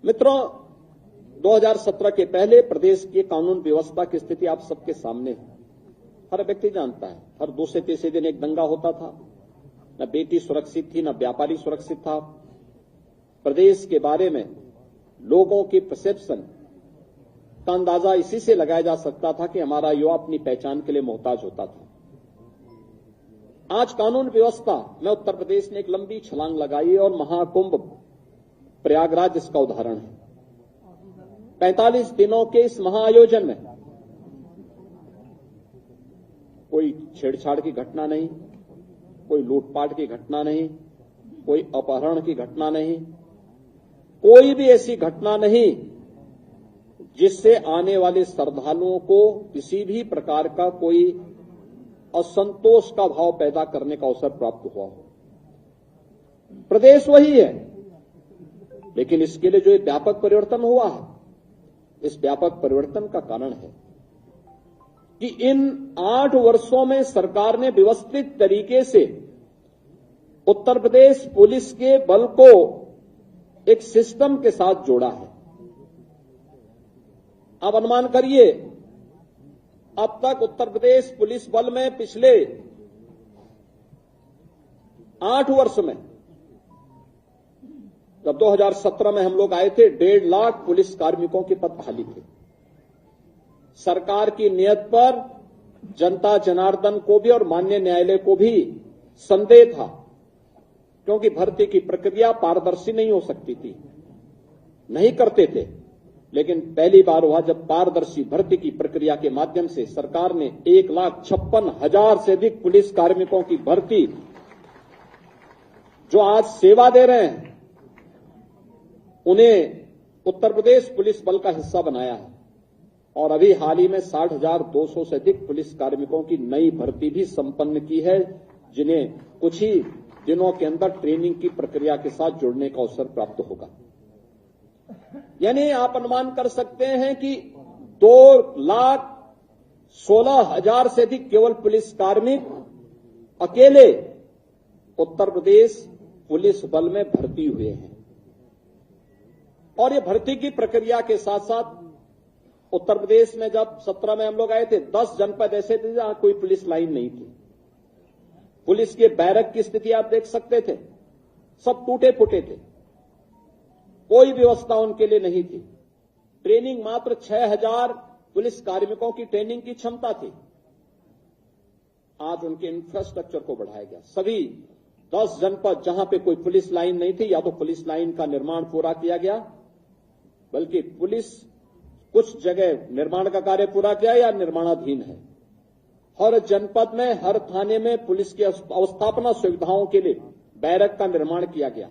मित्रों, 2017 के पहले प्रदेश की कानून व्यवस्था की स्थिति आप सबके सामने है। हर व्यक्ति जानता है, हर दूसरे तीसरे दिन एक दंगा होता था। न बेटी सुरक्षित थी, न व्यापारी सुरक्षित था। प्रदेश के बारे में लोगों की परसेप्शन का अंदाजा इसी से लगाया जा सकता था कि हमारा युवा अपनी पहचान के लिए मोहताज होता था। आज कानून व्यवस्था में उत्तर प्रदेश ने एक लंबी छलांग लगाई और महाकुंभ प्रयागराज इसका उदाहरण है। 45 दिनों के इस महाआयोजन में कोई छेड़छाड़ की घटना नहीं, कोई लूटपाट की घटना नहीं, कोई अपहरण की घटना नहीं, कोई भी ऐसी घटना नहीं जिससे आने वाले श्रद्धालुओं को किसी भी प्रकार का कोई असंतोष का भाव पैदा करने का अवसर प्राप्त हुआ हो। प्रदेश वही है, लेकिन इसके लिए जो व्यापक परिवर्तन हुआ है, इस व्यापक परिवर्तन का कारण है कि इन 8 वर्षों में सरकार ने व्यवस्थित तरीके से उत्तर प्रदेश पुलिस के बल को एक सिस्टम के साथ जोड़ा है। आप अनुमान करिए, अब तक उत्तर प्रदेश पुलिस बल में पिछले 8 वर्ष में, जब 2017 में हम लोग आए थे, 1.5 लाख पुलिस कार्मिकों के पद खाली थे। सरकार की नियत पर जनता जनार्दन को भी और माननीय न्यायालय को भी संदेह था, क्योंकि भर्ती की प्रक्रिया पारदर्शी नहीं हो सकती थी, नहीं करते थे। लेकिन पहली बार हुआ जब पारदर्शी भर्ती की प्रक्रिया के माध्यम से सरकार ने 1,56,000 से अधिक पुलिस कार्मिकों की भर्ती, जो आज सेवा दे रहे हैं, उन्हें उत्तर प्रदेश पुलिस बल का हिस्सा बनाया है। और अभी हाल ही में 60,200 से अधिक पुलिस कार्मिकों की नई भर्ती भी संपन्न की है, जिन्हें कुछ ही दिनों के अंदर ट्रेनिंग की प्रक्रिया के साथ जुड़ने का अवसर प्राप्त होगा। यानी आप अनुमान कर सकते हैं कि 2,16,000 से अधिक केवल पुलिस कार्मिक अकेले उत्तर प्रदेश पुलिस बल में भर्ती हुए हैं। और ये भर्ती की प्रक्रिया के साथ साथ उत्तर प्रदेश में जब 17 में हम लोग आए थे, 10 जनपद ऐसे थे जहां कोई पुलिस लाइन नहीं थी। पुलिस के बैरक की स्थिति आप देख सकते थे, सब टूटे फूटे थे, कोई व्यवस्था उनके लिए नहीं थी। ट्रेनिंग मात्र 6,000 पुलिस कार्मिकों की ट्रेनिंग की क्षमता थी। आज उनके इंफ्रास्ट्रक्चर को बढ़ाया गया। सभी 10 जनपद जहां पे कोई पुलिस लाइन नहीं थी, या तो पुलिस लाइन का निर्माण पूरा किया गया, बल्कि पुलिस कुछ जगह निर्माण का कार्य पूरा किया या निर्माणाधीन है। हर जनपद में, हर थाने में पुलिस की अवस्थापना सुविधाओं के लिए बैरक का निर्माण किया गया।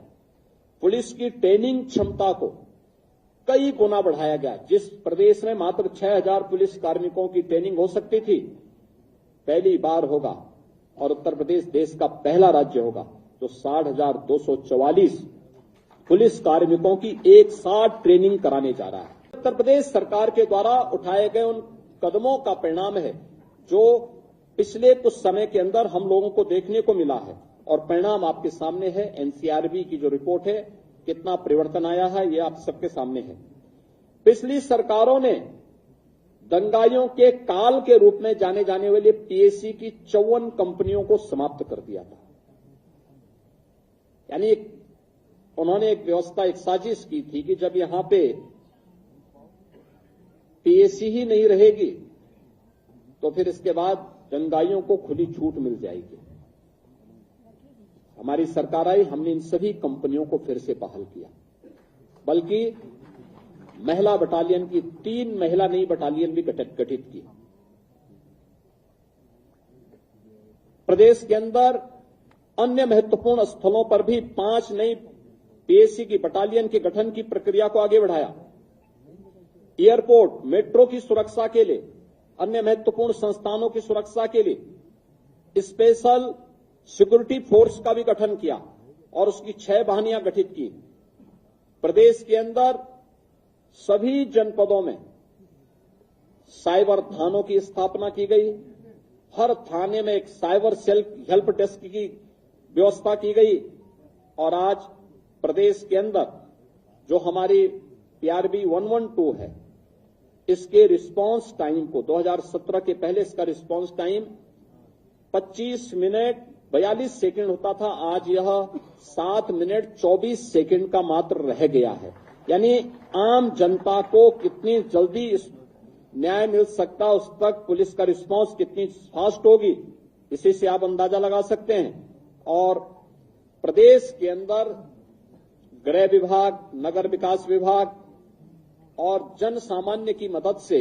पुलिस की ट्रेनिंग क्षमता को कई गुना बढ़ाया गया। जिस प्रदेश में मात्र 6,000 पुलिस कार्मिकों की ट्रेनिंग हो सकती थी, पहली बार होगा और उत्तर प्रदेश देश का पहला राज्य होगा जो 60,244 पुलिस कार्मिकों की एक साथ ट्रेनिंग कराने जा रहा है। उत्तर प्रदेश सरकार के द्वारा उठाए गए उन कदमों का परिणाम है जो पिछले कुछ समय के अंदर हम लोगों को देखने को मिला है, और परिणाम आपके सामने है। एनसीआरबी की जो रिपोर्ट है, कितना परिवर्तन आया है, ये आप सबके सामने है। पिछली सरकारों ने दंगाइयों के काल के रूप में जाने जाने वाली पीएसी की 54 कंपनियों को समाप्त कर दिया था। यानी उन्होंने एक व्यवस्था, एक साजिश की थी कि जब यहां पे पीएसी ही नहीं रहेगी तो फिर इसके बाद दंगाइयों को खुली छूट मिल जाएगी। हमारी सरकार आई, हमने इन सभी कंपनियों को फिर से बहाल किया, बल्कि महिला बटालियन की 3 महिला नई बटालियन भी गठित की। प्रदेश के अंदर अन्य महत्वपूर्ण स्थलों पर भी 5 नई पीएसी की बटालियन के गठन की प्रक्रिया को आगे बढ़ाया। एयरपोर्ट, मेट्रो की सुरक्षा के लिए, अन्य महत्वपूर्ण संस्थानों की सुरक्षा के लिए स्पेशल सिक्योरिटी फोर्स का भी गठन किया और उसकी 6 वाहिनियां गठित की। प्रदेश के अंदर सभी जनपदों में साइबर थानों की स्थापना की गई। हर थाने में एक साइबर सेल हेल्प डेस्क की व्यवस्था की गई। और आज प्रदेश के अंदर जो हमारी PRB 112 है, इसके रिस्पांस टाइम को 2017 के पहले इसका रिस्पांस टाइम 25 मिनट 42 सेकंड होता था, आज यह 7 मिनट 24 सेकंड का मात्र रह गया है। यानी आम जनता को कितनी जल्दी न्याय मिल सकता, उस तक पुलिस का रिस्पांस कितनी फास्ट होगी, इसी से आप अंदाजा लगा सकते हैं। और प्रदेश के अंदर गृह विभाग, नगर विकास विभाग और जन सामान्य की मदद से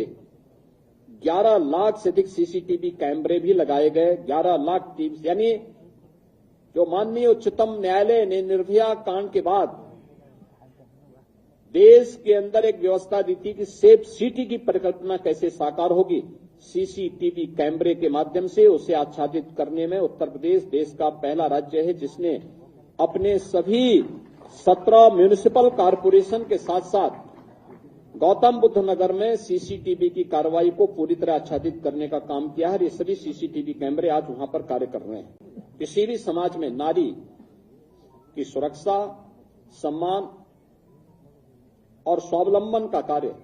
11 लाख से अधिक सीसीटीवी कैमरे भी लगाए गए। 11 लाख टीवी, यानी जो माननीय उच्चतम न्यायालय ने निर्भया कांड के बाद देश के अंदर एक व्यवस्था दी थी कि सेफ सिटी की परिकल्पना कैसे साकार होगी, सीसीटीवी कैमरे के माध्यम से उसे आच्छादित करने में उत्तर प्रदेश देश का पहला राज्य है जिसने अपने सभी 17 म्युनिसिपल कॉरपोरेशन के साथ साथ गौतम बुद्ध नगर में सीसीटीवी की कार्रवाई को पूरी तरह आच्छादित करने का काम किया है। ये सभी सीसीटीवी कैमरे आज वहां पर कार्य कर रहे हैं। किसी भी समाज में नारी की सुरक्षा, सम्मान और स्वावलंबन का कार्य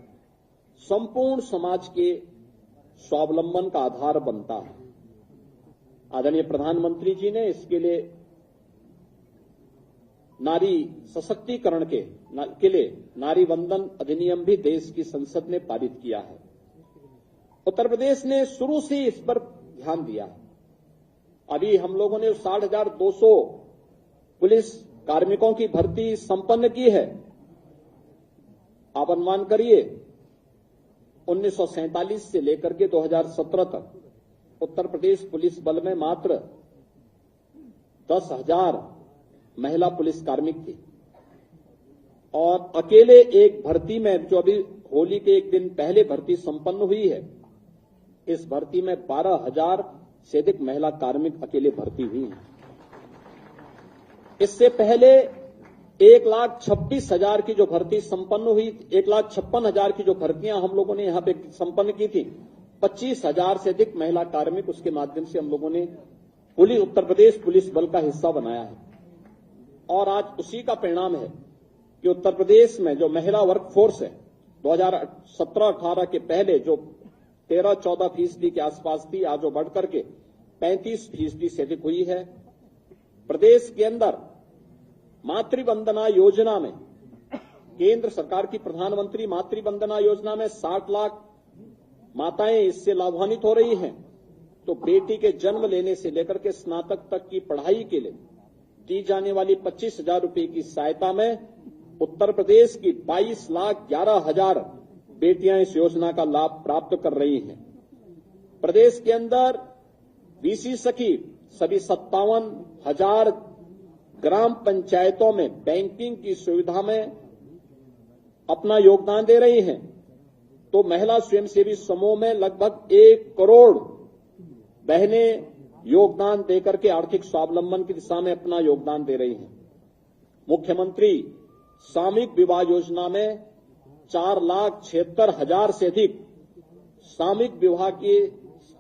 संपूर्ण समाज के स्वावलंबन का आधार बनता है। आदरणीय प्रधानमंत्री जी ने इसके लिए नारी सशक्तिकरण के लिए नारी वंदन अधिनियम भी देश की संसद ने पारित किया है। उत्तर प्रदेश ने शुरू से इस पर ध्यान दिया। अभी हम लोगों ने 60,200 पुलिस कार्मिकों की भर्ती संपन्न की है। आप अनुमान करिए 1947 से लेकर के 2017 तक उत्तर प्रदेश पुलिस बल में मात्र 10,000 महिला पुलिस कार्मिक थी और अकेले एक भर्ती में जो अभी होली के एक दिन पहले भर्ती संपन्न हुई है, इस भर्ती में 12,000 से अधिक महिला कार्मिक अकेले भर्ती हुई हैं। इससे पहले 1,26,000 की जो भर्ती संपन्न हुई, 1,56,000 की जो भर्तियां हम लोगों ने यहां पे संपन्न की थी, 25,000 से अधिक महिला कार्मिक उसके माध्यम से हम लोगों ने उत्तर प्रदेश पुलिस बल का हिस्सा बनाया है। और आज उसी का परिणाम है कि उत्तर प्रदेश में जो महिला वर्क फोर्स है 2017-18 के पहले जो 13-14% के आसपास थी, आज वो बढ़कर के 35% से अधिक हुई है। प्रदेश के अंदर मातृवंदना योजना में, केंद्र सरकार की प्रधानमंत्री मातृवंदना योजना में 60 लाख माताएं इससे लाभान्वित हो रही हैं। तो बेटी के जन्म लेने से लेकर के स्नातक तक की पढ़ाई के लिए दी जाने वाली 25,000 रुपए की सहायता में उत्तर प्रदेश की 22,11,000 बेटियां इस योजना का लाभ प्राप्त कर रही हैं। प्रदेश के अंदर बीसी सखी सभी 57,000 ग्राम पंचायतों में बैंकिंग की सुविधा में अपना योगदान दे रही हैं। तो महिला स्वयंसेवी समूह में लगभग 1 करोड़ बहनें योगदान देकर के आर्थिक स्वावलंबन की दिशा में अपना योगदान दे रही हैं। मुख्यमंत्री सामूहिक विवाह योजना में 4,76,000 से अधिक सामूहिक विवाह के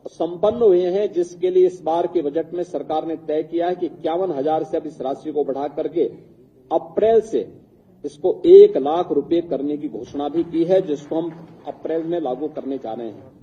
संपन्न हुए हैं, जिसके लिए इस बार के बजट में सरकार ने तय किया है कि 51,000 से अब इस राशि को बढ़ा करके अप्रैल से इसको 1 लाख रुपए करने की घोषणा भी की है, जिसको हम अप्रैल में लागू करने जा रहे हैं।